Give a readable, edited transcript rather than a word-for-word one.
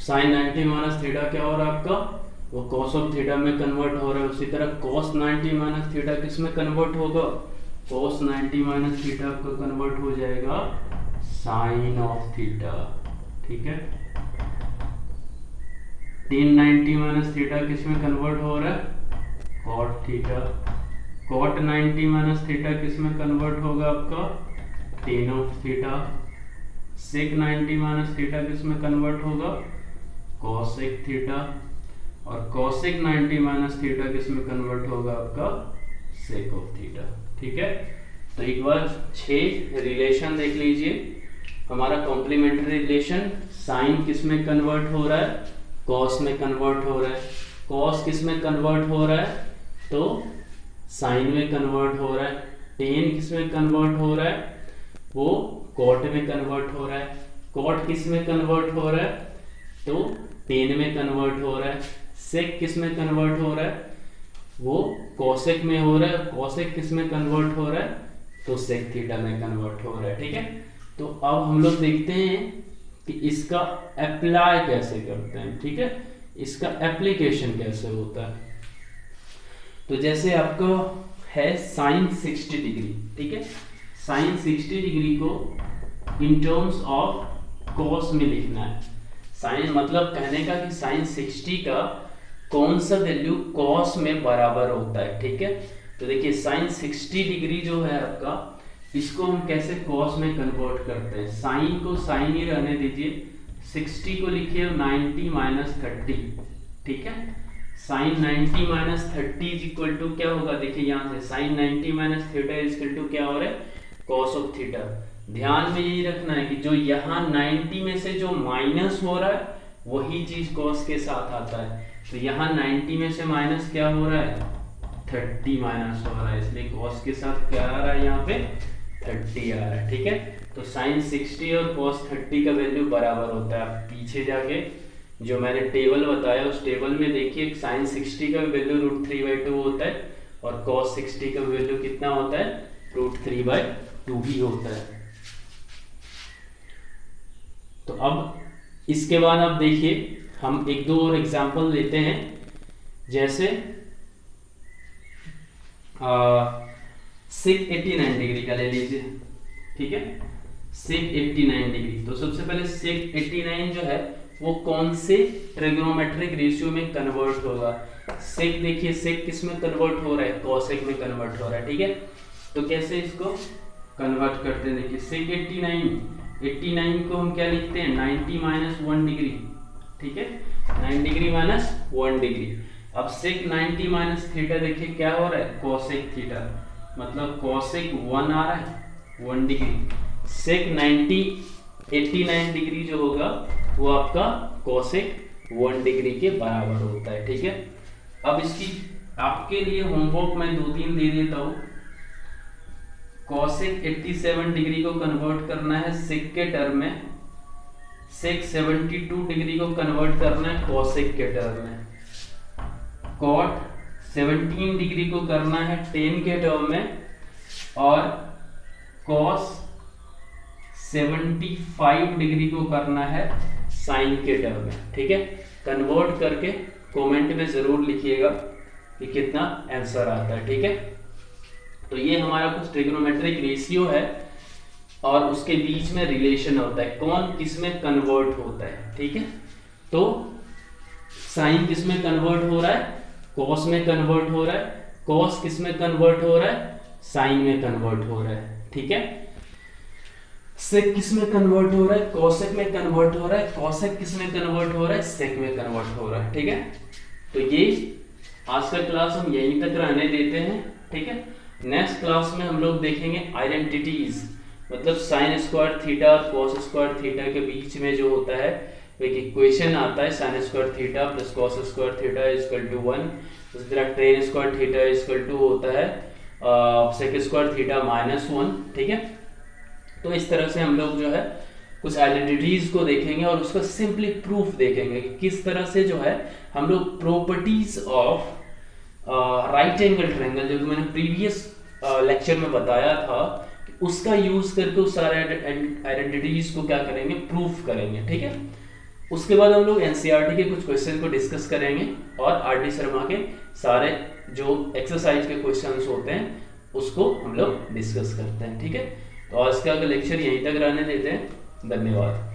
Sign 90 minus theta क्या हो रहा है आपका, वो कॉस ऑफ थीटा में कन्वर्ट हो रहा है। उसी तरह कॉस 90 माइनस थीटा किस में कन्वर्ट होगा, कॉस 90 माइनस थीटा आपका कन्वर्ट हो जाएगा साइन ऑफ थीटा। ठीक है, टेन 90 माइनस थीटा किस में कन्वर्ट हो रहा है, cot theta. Cot 90 minus theta किस में कन्वर्ट होगा आपका, tan of theta. Sec 90 minus theta किस में कन्वर्ट होगा, कॉसेक थीटा। और कॉसेक 90 माइनस थीटा किस में कन्वर्ट होगा आपका, सेक ऑफ थीटा। ठीक है, तो एक बार 6 रिलेशन देख लीजिए। हमारा कॉम्प्लीमेंट्री रिलेशन, साइन किस में कन्वर्ट हो रहा है, कॉस में कन्वर्ट हो रहा है। कॉस किस में कन्वर्ट हो रहा है, तो साइन में कन्वर्ट हो रहा है। टेन किस में कन्वर्ट हो रहा है, वो कॉट में कन्वर्ट हो रहा है। कॉट किस में कन्वर्ट हो रहा है, तो टेन में कन्वर्ट हो रहा है। सेक किस में कन्वर्ट हो रहा है, वो कॉसेक में हो रहा है। कॉसेक किस में कन्वर्ट हो रहा है, तो सेक थीटा में कन्वर्ट हो रहा है। ठीक है, तो अब हम लोग देखते हैं कि इसका अप्लाई कैसे करते हैं। ठीक है, इसका एप्लीकेशन कैसे होता है। तो जैसे आपका है साइन 60 डिग्री, ठीक है, साइन 60 डिग्री को इन टर्म्स ऑफ कॉस में लिखना है। साइन मतलब कहने का कि साइन 60 का कौन सा वैल्यू कॉस में बराबर होता है। ठीक है, तो देखिए साइन 60 डिग्री जो है आपका, इसको हम कैसे कॉस में कन्वर्ट करते हैं। साइन को साइन ही रहने दीजिए, 60 को लिखिए 90 माइनस 30। ठीक है, sine 90 minus 30 is equal to क्या होगा, देखिए यहाँ से sine 90 minus theta is equal to क्या हो रहा है, कॉस ऑफ थीटा। ध्यान में यही रखना है कि जो यहाँ 90 में से जो माइनस हो रहा है वही चीज कॉस के साथ आता है। तो यहाँ 90 में से माइनस क्या हो रहा है, 30 माइनस हो रहा है, इसलिए कॉस के साथ क्या आ रहा है, यहाँ पे 30 आ रहा है। ठीक है, तो साइन 60 और कॉस 30 का वैल्यू बराबर होता है। आप पीछे जाके जो मैंने टेबल बताया उस टेबल में देखिए साइन 60 का वैल्यू √3/2 होता है और कॉस 60 का वैल्यू कितना होता है, √3/2 ही होता है। तो अब इसके बाद आप देखिए हम एक दो और एग्जांपल लेते हैं। जैसे सेक 89 डिग्री का ले लीजिए। ठीक है, सेक 89 डिग्री, तो सबसे पहले सेक 89 जो है वो कौन से ट्रिग्नोमेट्रिक रेशियो में कन्वर्ट होगा। सेक देखिए सेक किस में कन्वर्ट हो रहा है, कॉसेक में कन्वर्ट हो रहा है। ठीक है, तो कैसे इसको कन्वर्ट करते हैं, देखिए सेक 89 को हम क्या लिखते हैं, 90 माइनस 1 डिग्री। ठीक है, 9 डिग्री माइनस 1 डिग्री। अब सेक 90 माइनस थीटा देखिए क्या हो रहा है, कॉसेक थीटा, मतलब कॉसेक 1 आ रहा है 1 डिग्री। सेक 89 डिग्री जो होगा वो आपका कॉसेक 1 डिग्री के बराबर होता है। ठीक है, अब इसकी आपके लिए होमवर्क मैं 2-3 दे देता हूं। कॉसेक 87 डिग्री को कन्वर्ट करना है सेक के टर्म में, सेक 72 डिग्री को कन्वर्ट करना है कॉसेक के टर्म में, कॉट 17 डिग्री को करना है 10 के टर्म में, और कॉस 75 डिग्री को करना है साइन के टर्म में। ठीक है, कन्वर्ट करके कमेंट में जरूर लिखिएगा कि कितना आंसर आता है। ठीक है, तो ये हमारा कुछ ट्रिग्नोमेट्रिक रेशियो है और उसके बीच में रिलेशन होता है, कौन किस में कन्वर्ट होता है। ठीक है, तो साइन किस में कन्वर्ट हो रहा है, कॉस में कन्वर्ट हो रहा है। कॉस किस में कन्वर्ट हो रहा है, साइन में कन्वर्ट हो रहा है। ठीक है, सेक किस में कन्वर्ट हो रहा है, कॉसेक में कन्वर्ट हो रहा है। कॉसेक किस में कन्वर्ट हो रहा है, सेक में कन्वर्ट हो रहा है। ठीक है, तो ये आज का क्लास हम यहीं तक रहने देते हैं। ठीक है, नेक्स्ट क्लास में हम लोग देखेंगे आइडेंटिटीज, मतलब साइन स्क्वायर थीटा और कॉस स्क्वायर थीटा के बीच में जो होता है एक इक्वेशन आता है, sine square theta plus cos square theta equal to 1। उसी तरह tan square theta equal to होता है सेक स्क्वायर थीटा -1। ठीक है, तो इस तरह से हम लोग जो है कुछ आइडेंटिटीज को देखेंगे और उसका सिंपली प्रूफ देखेंगे कि किस तरह से जो है हम लोग properties of right angle triangle, जो मैंने प्रीवियस लेक्चर में बताया था, उसका यूज करके उस सारे आइडेंटिटीज को क्या करेंगे, प्रूफ करेंगे। ठीक है, उसके बाद हम लोग एनसीईआरटी के कुछ क्वेश्चन को डिस्कस करेंगे और आरडी शर्मा के सारे जो एक्सरसाइज के क्वेश्चंस होते हैं उसको हम लोग डिस्कस करते हैं। ठीक है, तो आज का लेक्चर यहीं तक रहने देते हैं। धन्यवाद।